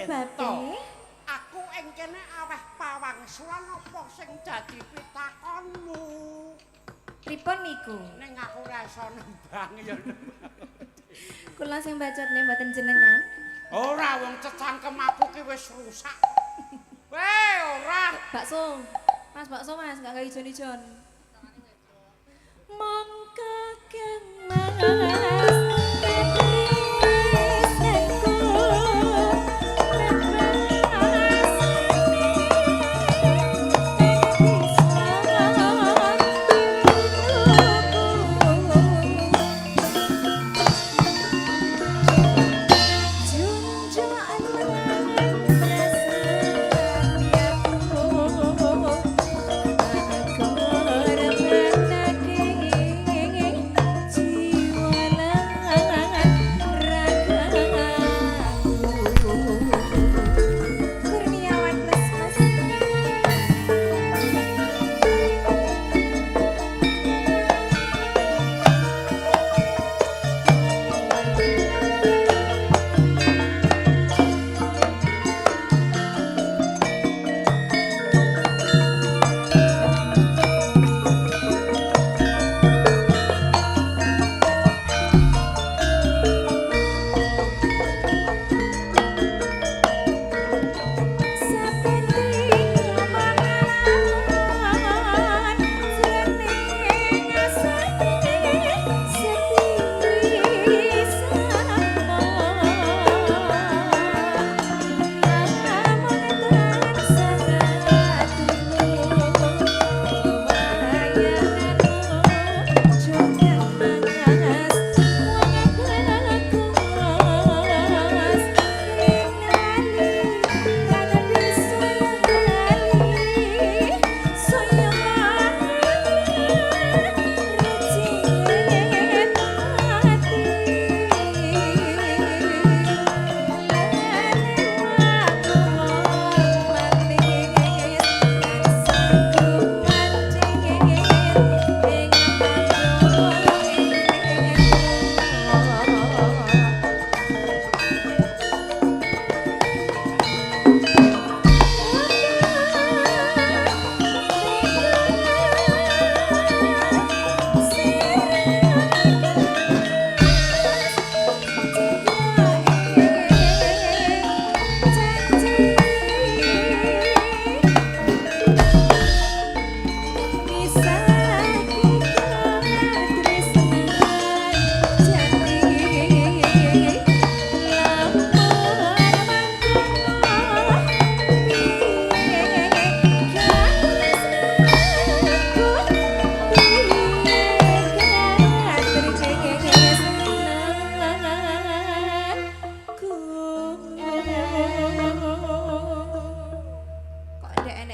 Sebabe aku ing kene aweh pawangsulan apa sing dadi pitakonmu? pripun niku? Ning aku ora iso nembang ya. Kula sing bacotne mboten jenengan. Ora wong cecangkem aku ki wis rusak. Weh, ora. Bakso. Mas bakso Mas, enggak kayak ijon-ijon. Mongko kang Mas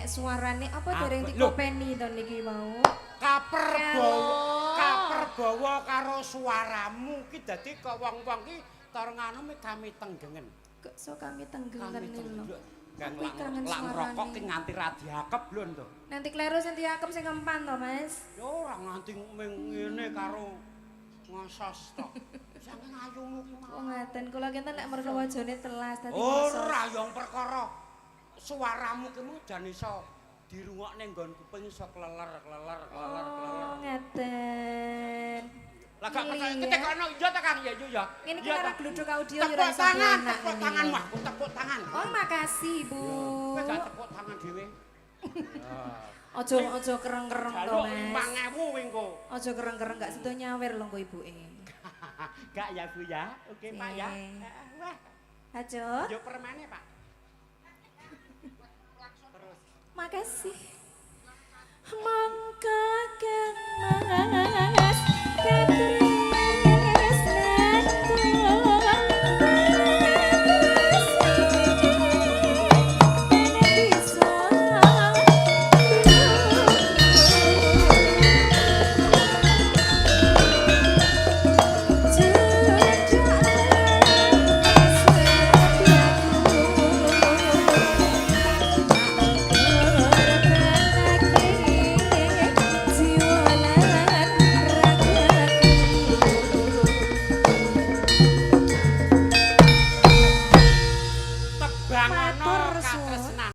suarane apa dereng dikopeni to niki mau? Kaper bawa karo suaramu ki dadi kok wong-wong ki tor nganu kami tenggengen. Kok so kami tenggengen lho. Kuwi kangen suarane. Rokok ki nganti ra diakep lho to. Nanti kleru sing diakep sing empan to, Mas. Ya ora nganti ming ngene karo ngosos to. Saking ayumu ki mau. Oh ngaten, kula kinten nek merga wajane telas dadi ora yang perkara suaramu ki mung jan iso dirungokne nggon kuping iso kleler. Oh ngaten. Lah gak percaya ketekono iya ta Kang ya yo ya. Ini ki arek gluduk audio yo ora iso tepuk tangan mah, tepuk tangan. Oh makasih Bu. Kowe gak tepuk tangan dhewe. Ojo kereng-kereng to, Mas. 5.000 wing kok. Ojo kereng-kereng gak sido nyawer lho kok ibuke. Gak ya Bu ya. Oke Pak ya. Wah. Ajo. Yo permane Pak.